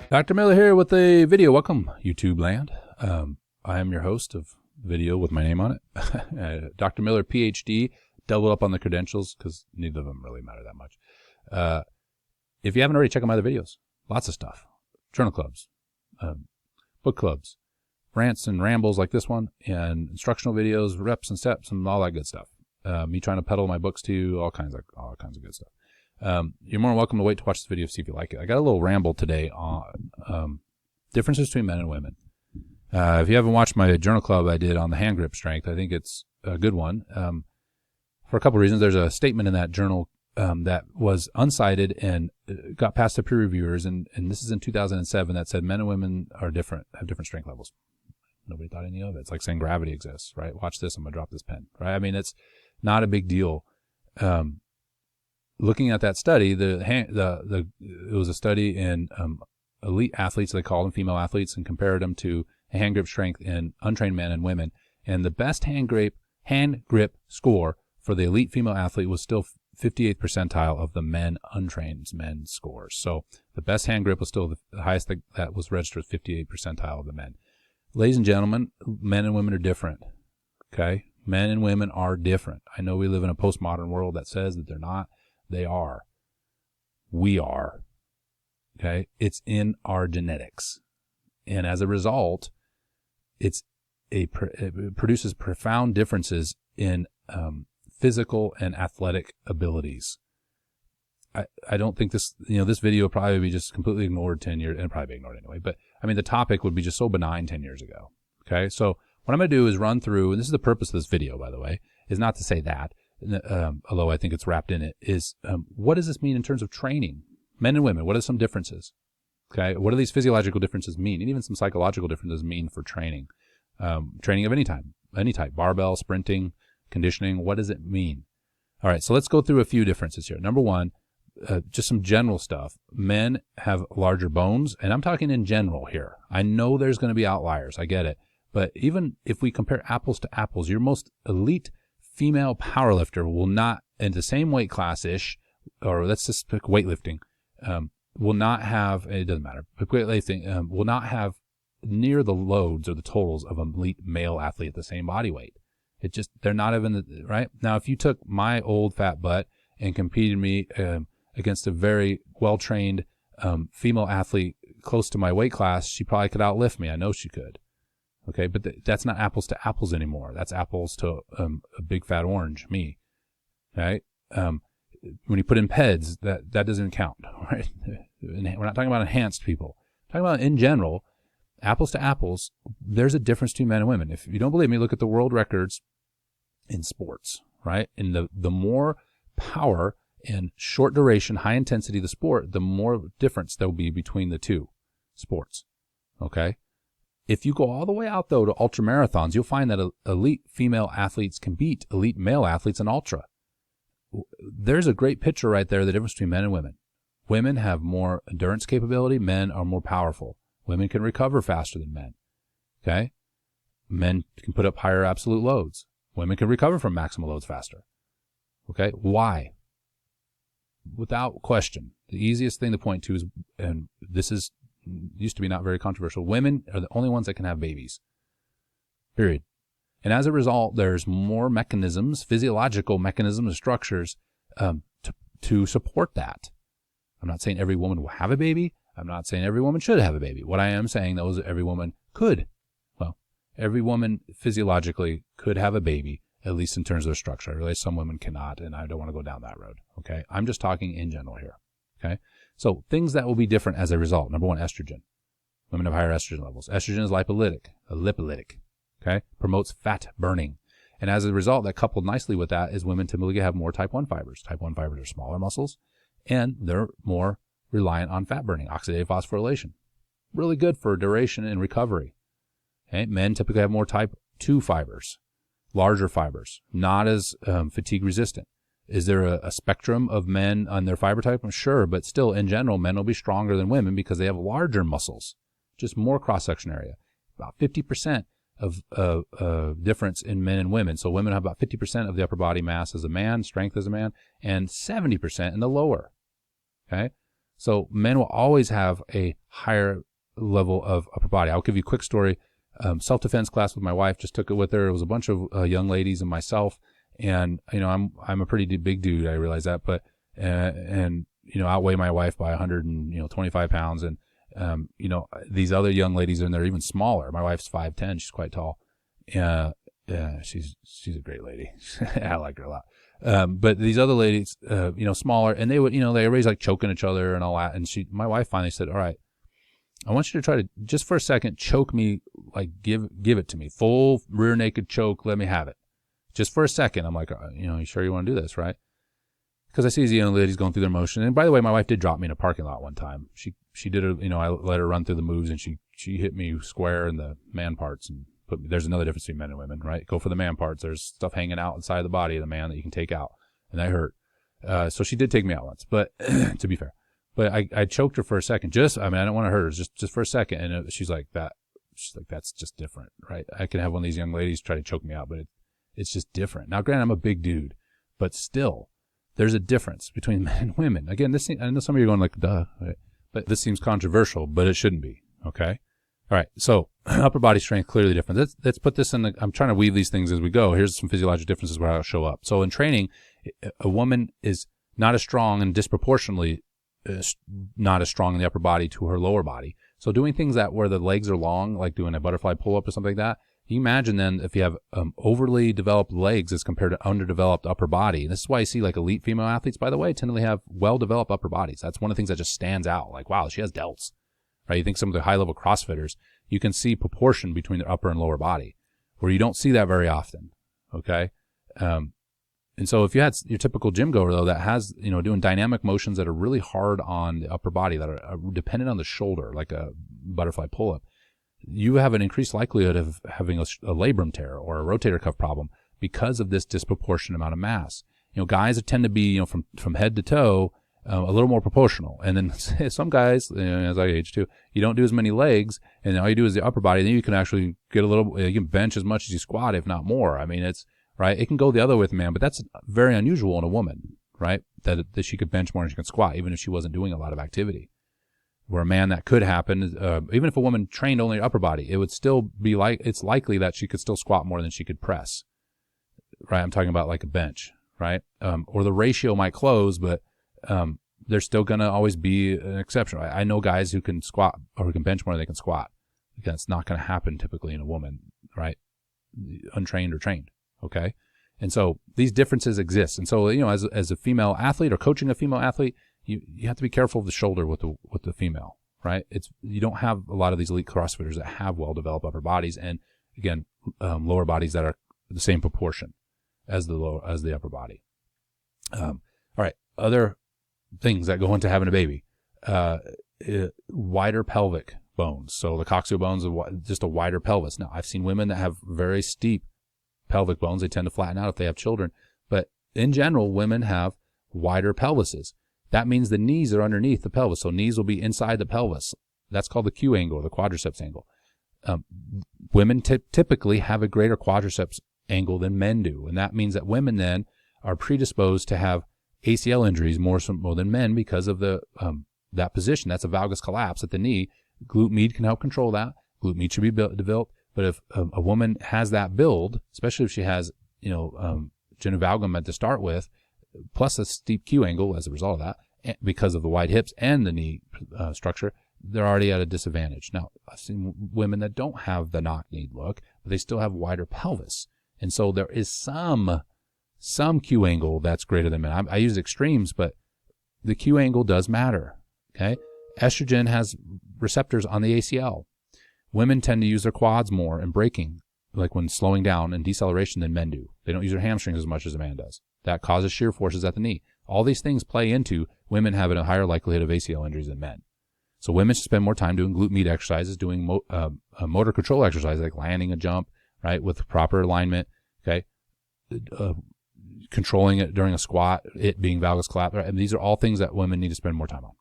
Dr. Miller here with a video. Welcome, YouTube land. I am your host of video with my name on it. Dr. Miller, PhD, doubled up on the credentials because neither of them really matter that much. If you haven't already, check out my other videos. Lots of stuff. Journal clubs, book clubs, rants and rambles like this one, and instructional videos, reps and steps, and all that good stuff. Me trying to peddle my books to you, all kinds of good stuff. You're more than welcome to wait to watch this video to see if you like it. I got a little ramble today on differences between men and women. If you haven't watched my journal club I did on the hand grip strength, I think it's a good one. For a couple of reasons. There's a statement in that journal that was uncited and got past the peer reviewers, and this is in 2007, that said men and women are different, have different strength levels. Nobody thought any of it. It's like saying gravity exists, right? Watch this, I'm going to drop this pen, right? I mean, it's not a big deal. Looking at that study, it was a study in elite athletes, they call them female athletes, and compared them to a hand grip strength in untrained men and women. And the best hand grip score for the elite female athlete was still 58th percentile of the untrained men's scores. So the best hand grip was still the highest that was registered, 58th percentile of the men. Ladies and gentlemen, men and women are different. Okay, men and women are different. I know we live in a postmodern world that says that they're not. They are. We are. Okay? It's in our genetics. And as a result, it produces profound differences in physical and athletic abilities. I don't think this video will probably be just completely ignored 10 years, and probably be ignored anyway, but I mean, the topic would be just so benign 10 years ago. Okay? So what I'm going to do is run through, and this is the purpose of this video, by the way, is not to say that, although I think it's wrapped in it, is what does this mean in terms of training? Men and women, what are some differences? Okay, what do these physiological differences mean? And even some psychological differences mean for training. Training of any type, barbell, sprinting, conditioning, what does it mean? All right, so let's go through a few differences here. Number one, just some general stuff. Men have larger bones, and I'm talking in general here. I know there's going to be outliers, I get it. But even if we compare apples to apples, your most elite female powerlifter will not, in the same weight class-ish, or let's just pick weightlifting, will not have, it doesn't matter, but weightlifting will not have near the loads or the totals of an elite male athlete at the same body weight. It just, they're not even, right? Now, if you took my old fat butt and competed me against a very well-trained female athlete close to my weight class, she probably could outlift me. I know she could. Okay, but that's not apples to apples anymore. That's apples to a big fat orange, me. Right? When you put in PEDs, that doesn't count. Right? We're not talking about enhanced people. We're talking about in general, apples to apples. There's a difference between men and women. If you don't believe me, look at the world records in sports. Right? And the more power and short duration, high intensity the sport, the more difference there will be between the two sports. Okay. If you go all the way out, though, to ultra marathons, you'll find that elite female athletes can beat elite male athletes in ultra. There's a great picture right there, the difference between men and women. Women have more endurance capability. Men are more powerful. Women can recover faster than men. Okay? Men can put up higher absolute loads. Women can recover from maximal loads faster. Okay? Why? Without question, the easiest thing to point to is, and this is used to be not very controversial, women are the only ones that can have babies. Period. And as a result, there's more mechanisms, physiological mechanisms, structures to support that. I'm not saying every woman will have a baby. I'm not saying every woman should have a baby. What I am saying, though, is that every woman could. Well, every woman physiologically could have a baby, at least in terms of their structure. I realize some women cannot, and I don't want to go down that road. Okay? I'm just talking in general here. Okay? So things that will be different as a result. Number one, estrogen. Women have higher estrogen levels. Estrogen is lipolytic. Okay? Promotes fat burning. And as a result, that coupled nicely with that is women typically have more type 1 fibers. Type 1 fibers are smaller muscles, and they're more reliant on fat burning, oxidative phosphorylation. Really good for duration and recovery. Okay? Men typically have more type 2 fibers, larger fibers, not as fatigue resistant. Is there a spectrum of men on their fiber type? I'm sure, but still, in general, men will be stronger than women because they have larger muscles, just more cross-section area. About 50% of difference in men and women. So women have about 50% of the upper body mass as a man, strength as a man, and 70% in the lower. Okay? So men will always have a higher level of upper body. I'll give you a quick story. Self-defense class with my wife, just took it with her. It was a bunch of young ladies and myself. And, I'm a pretty big dude. I realize that, but, outweigh my wife by 125 pounds. And, these other young ladies and they're even smaller. My wife's 5'10". She's quite tall. Yeah, she's a great lady. I like her a lot. But these other ladies, smaller, and they would, they were always like choking each other and all that. And my wife finally said, all right, I want you to try to, just for a second, choke me, like give it to me. Full rear naked choke. Let me have it. Just for a second. I'm like, you sure you want to do this, right? Because I see these young ladies going through their motion. And by the way, my wife did drop me in a parking lot one time. She did it, I let her run through the moves and she hit me square in the man parts and there's another difference between men and women, right? Go for the man parts. There's stuff hanging out inside the body of the man that you can take out. And that hurt. So she did take me out once, but to be fair. But I choked her for a second. I don't want to hurt her, just for a second. And she's like, that's just different, right? I can have one of these young ladies try to choke me out, but it's just different. Now, granted, I'm a big dude, but still, there's a difference between men and women. Again, I know some of you are going like, duh, right? But this seems controversial, but it shouldn't be, okay? All right, so upper body strength, clearly different. Let's put this I'm trying to weave these things as we go. Here's some physiological differences where I'll show up. So in training, a woman is not as strong and disproportionately not as strong in the upper body to her lower body. So doing things where the legs are long, like doing a butterfly pull-up or something like that, you imagine then if you have overly developed legs as compared to underdeveloped upper body. And this is why you see like elite female athletes, by the way, tend to have well-developed upper bodies. That's one of the things that just stands out. Like, wow, she has delts, right? You think some of the high-level CrossFitters, you can see proportion between their upper and lower body, where you don't see that very often, okay? And so if you had your typical gym goer, though, that has, doing dynamic motions that are really hard on the upper body, that are dependent on the shoulder, like a butterfly pull-up, you have an increased likelihood of having a labrum tear or a rotator cuff problem because of this disproportionate amount of mass. Guys tend to be, from head to toe, a little more proportional. And then some guys, as I age too, you don't do as many legs, and all you do is the upper body, then you can actually get you can bench as much as you squat, if not more. I mean, it's, right? It can go the other way with a man, but that's very unusual in a woman, right? That she could bench more than she could squat, even if she wasn't doing a lot of activity. Where a man, that could happen, even if a woman trained only her upper body, it would still be it's likely that she could still squat more than she could press, right? I'm talking about like a bench, right? Or the ratio might close, but there's still going to always be an exception. I know guys who can squat or who can bench more than they can squat. Again, it's not going to happen typically in a woman, right? Untrained or trained. Okay. And so these differences exist. And so, as a female athlete or coaching a female athlete, you have to be careful of the shoulder with the female, right? You don't have a lot of these elite CrossFitters that have well-developed upper bodies. And again, lower bodies that are the same proportion as the upper body. All right. Other things that go into having a baby, wider pelvic bones. So the coccygeal bones are just a wider pelvis. Now, I've seen women that have very steep pelvic bones. They tend to flatten out if they have children. But in general, women have wider pelvises. That means the knees are underneath the pelvis. So knees will be inside the pelvis. That's called the Q angle, or the quadriceps angle. Women typically have a greater quadriceps angle than men do. And that means that women then are predisposed to have ACL injuries more than men because of that position. That's a valgus collapse at the knee. Glute med can help control that. Glute med should be developed. But if a woman has that build, especially if she has, genivalgum to start with, plus a steep Q angle as a result of that, because of the wide hips and the knee structure, they're already at a disadvantage. Now, I've seen women that don't have the knock-kneed look, but they still have wider pelvis. And so there is some Q angle that's greater than men. I use extremes, but the Q angle does matter, okay? Estrogen has receptors on the ACL. Women tend to use their quads more in braking, like when slowing down and deceleration, than men do. They don't use their hamstrings as much as a man does. That causes shear forces at the knee. All these things play into women having a higher likelihood of ACL injuries than men. So women should spend more time doing glute med exercises, doing motor control exercises like landing a jump, right, with proper alignment, okay, controlling it during a squat, it being valgus collapse. Right? And these are all things that women need to spend more time on.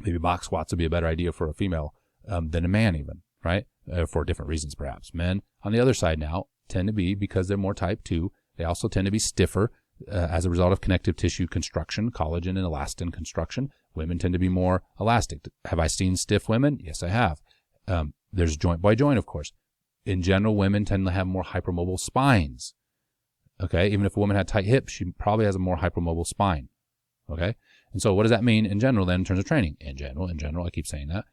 Maybe box squats would be a better idea for a female than a man even, right, for different reasons perhaps. Men, on the other side now, tend to be, because they're more type 2, they also tend to be stiffer. as a result of connective tissue construction, collagen and elastin construction. Women tend to be more elastic. Have I seen stiff women? Yes, I have. There's joint by joint, of course. In general, women tend to have more hypermobile spines. Okay, even if a woman had tight hips, she probably has a more hypermobile spine. Okay, and so what does that mean in general then in terms of training? In general, I keep saying that.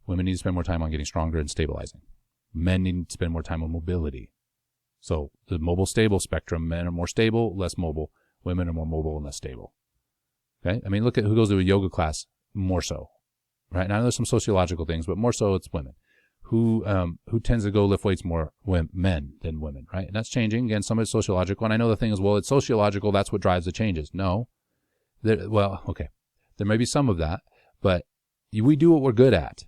Women need to spend more time on getting stronger and stabilizing. Men need to spend more time on mobility. So the mobile stable spectrum, men are more stable, less mobile. Women are more mobile and less stable. Okay, I mean, look at who goes to a yoga class more so. Right now, there's some sociological things, but more so it's women. Who tends to go lift weights more men than women, right? And that's changing. Again, some of it's sociological. And I know the thing is, well, it's sociological. That's what drives the changes. No. Okay. There may be some of that, but we do what we're good at,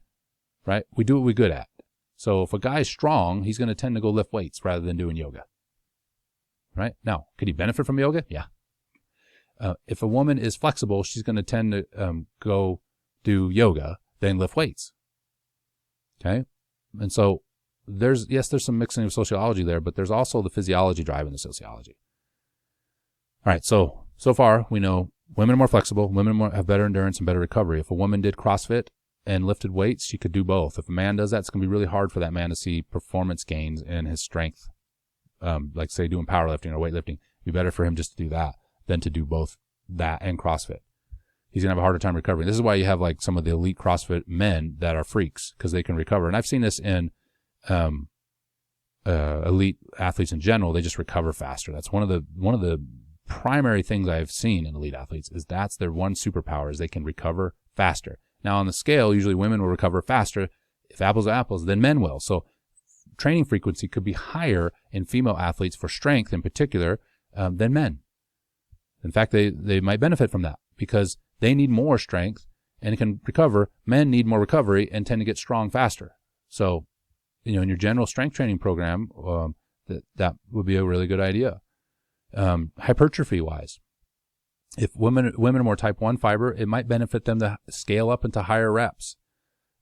right? We do what we're good at. So if a guy's strong, he's going to tend to go lift weights rather than doing yoga, right? Now, could he benefit from yoga? Yeah. If a woman is flexible, she's going to tend to go do yoga, then lift weights. Okay? And so there's some mixing of sociology there, but there's also the physiology driving the sociology. All right, so far we know women are more flexible, women have better endurance and better recovery. If a woman did CrossFit and lifted weights, she could do both. If a man does that, it's going to be really hard for that man to see performance gains in his strength. Like say doing powerlifting or weightlifting, it'd be better for him just to do that than to do both that and CrossFit. He's going to have a harder time recovering. This is why you have like some of the elite CrossFit men that are freaks because they can recover. And I've seen this in elite athletes in general. They just recover faster. That's one of the primary things I've seen in elite athletes is that's their one superpower is they can recover faster. Now on the scale, usually women will recover faster, if apples to apples, than men will. So training frequency could be higher in female athletes for strength in particular than men. In fact, they might benefit from that because they need more strength and can recover. Men need more recovery and tend to get strong faster. So, in your general strength training program, that would be a really good idea. Hypertrophy wise, if women are more type 1 fiber, it might benefit them to scale up into higher reps.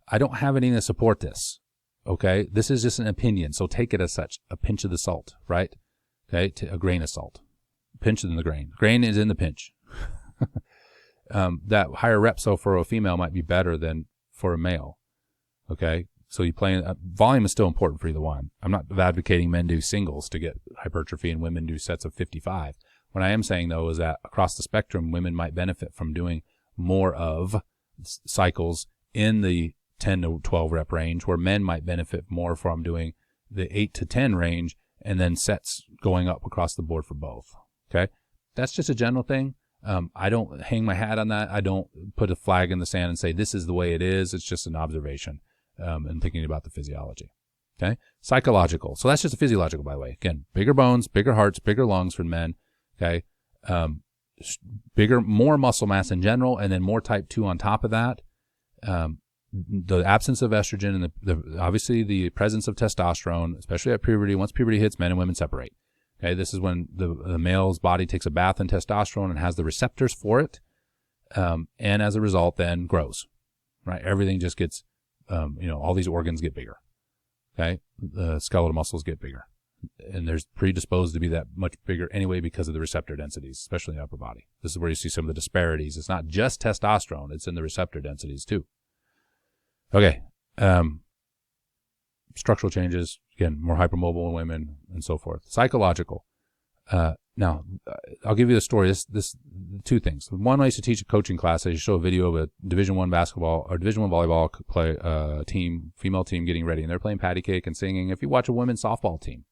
I don't have anything to support this. Okay, this is just an opinion, so take it as such. A pinch of the salt, right? Okay, a grain of salt. Pinch in the grain. Grain is in the pinch. That higher rep so for a female might be better than for a male. Okay, so you play volume is still important for either one. I'm not advocating men do singles to get hypertrophy and women do sets of 55. What I am saying though is that across the spectrum, women might benefit from doing more of cycles in the 10 to 12 rep range, where men might benefit more from doing the 8 to 10 range and then sets going up across the board for both. Okay, that's just a general thing. I don't hang my hat on that. I don't put a flag in the sand and say this is the way it is. It's just an observation and thinking about the physiology. Okay, psychological. So that's just a physiological, by the way. Again, bigger bones, bigger hearts, bigger lungs for men. Okay, more muscle mass in general, and then more type 2 on top of that. The absence of estrogen and obviously the presence of testosterone, especially at puberty. Once puberty hits, men and women separate. Okay, this is when the male's body takes a bath in testosterone and has the receptors for it, and as a result, then grows. Right, everything just gets, all these organs get bigger. Okay, the skeletal muscles get bigger, and there's predisposed to be that much bigger anyway because of the receptor densities, especially in the upper body. This is where you see some of the disparities. It's not just testosterone; it's in the receptor densities too. Okay, structural changes, again, more hypermobile in women and so forth. Psychological. Now, I'll give you the story. This two things. One, I used to teach a coaching class. I used to show a video of a Division I basketball or Division I volleyball play team, female team getting ready, and they're playing patty cake and singing. If you watch a women's softball team,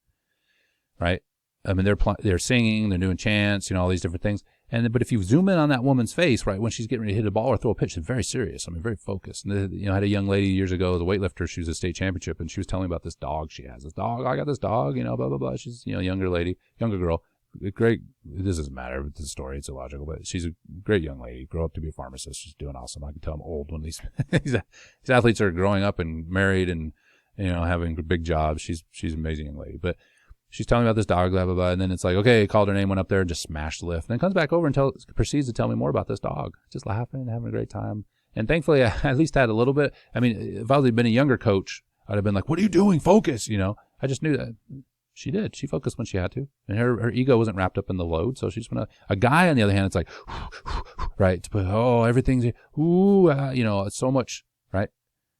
right? I mean, they're singing, they're doing chants, all these different things. But if you zoom in on that woman's face, right, when she's getting ready to hit a ball or throw a pitch, it's very serious. I mean, very focused. And I had a young lady years ago, as a weightlifter, she was a state championship, and she was telling me about this dog she has. This dog, I got this dog, blah, blah, blah. She's, younger girl. Great. This doesn't matter with the story. It's illogical, but she's a great young lady. Grew up to be a pharmacist. She's doing awesome. I can tell I'm old when these athletes are growing up and married and, having big jobs. She's an amazing young lady. But she's telling me about this dog, blah, blah, blah. And then it's like, okay, called her name, went up there and just smashed the lift. And then comes back over and proceeds to tell me more about this dog. Just laughing, having a great time. And thankfully, I at least had a little bit. I mean, if I had been a younger coach, I'd have been like, what are you doing? Focus, I just knew that She did. She focused when she had to. And her ego wasn't wrapped up in the load. So she's going to, a guy on the other hand, it's like, right? But, oh, everything's, it's so much, right?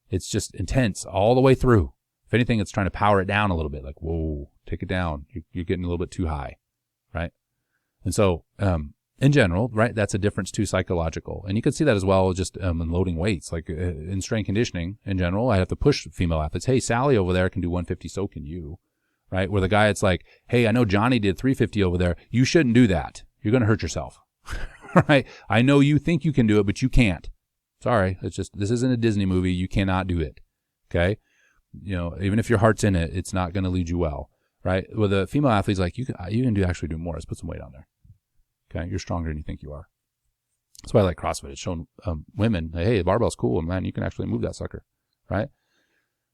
It's just intense all the way through. If anything, it's trying to power it down a little bit. Like, whoa, take it down. You're getting a little bit too high, right? And so, in general, right, that's a difference too psychological. And you can see that as well just in loading weights. Like in strength conditioning in general, I have to push female athletes. Hey, Sally over there can do 150, so can you, right? Where the guy, it's like, hey, I know Johnny did 350 over there. You shouldn't do that. You're going to hurt yourself, right? I know you think you can do it, but you can't. Sorry, it's just, this isn't a Disney movie. You cannot do it, okay? Even if your heart's in it, it's not going to lead you well, right? With a female athlete's like, you can actually do more. Let's put some weight on there. Okay, you're stronger than you think you are. That's why I like CrossFit. It's shown women, hey, the barbell's cool, and man, you can actually move that sucker, right?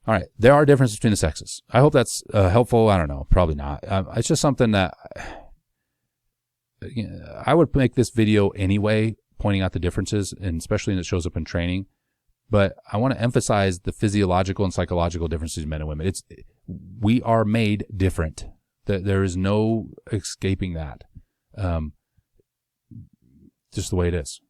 All right, there are differences between the sexes. I hope that's helpful. I don't know, probably not. It's just something that I would make this video anyway, pointing out the differences, and especially when it shows up in training. But I want to emphasize the physiological and psychological differences between men and women. We are made different. There is no escaping that. Just the way it is.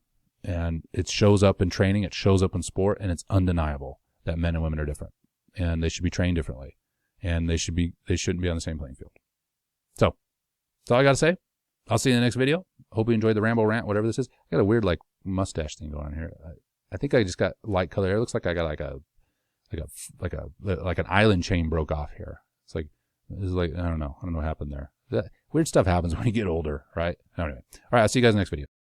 And it shows up in training, it shows up in sport, and it's undeniable that men and women are different. And they should be trained differently. And they shouldn't be on the same playing field. So, that's all I got to say. I'll see you in the next video. Hope you enjoyed the Ramble rant, whatever this is. I got a weird mustache thing going on here. I think I just got light color hair. It looks like I got like an island chain broke off here. I don't know what happened there. Weird stuff happens when you get older, right? Anyway. All right, I'll see you guys in the next video.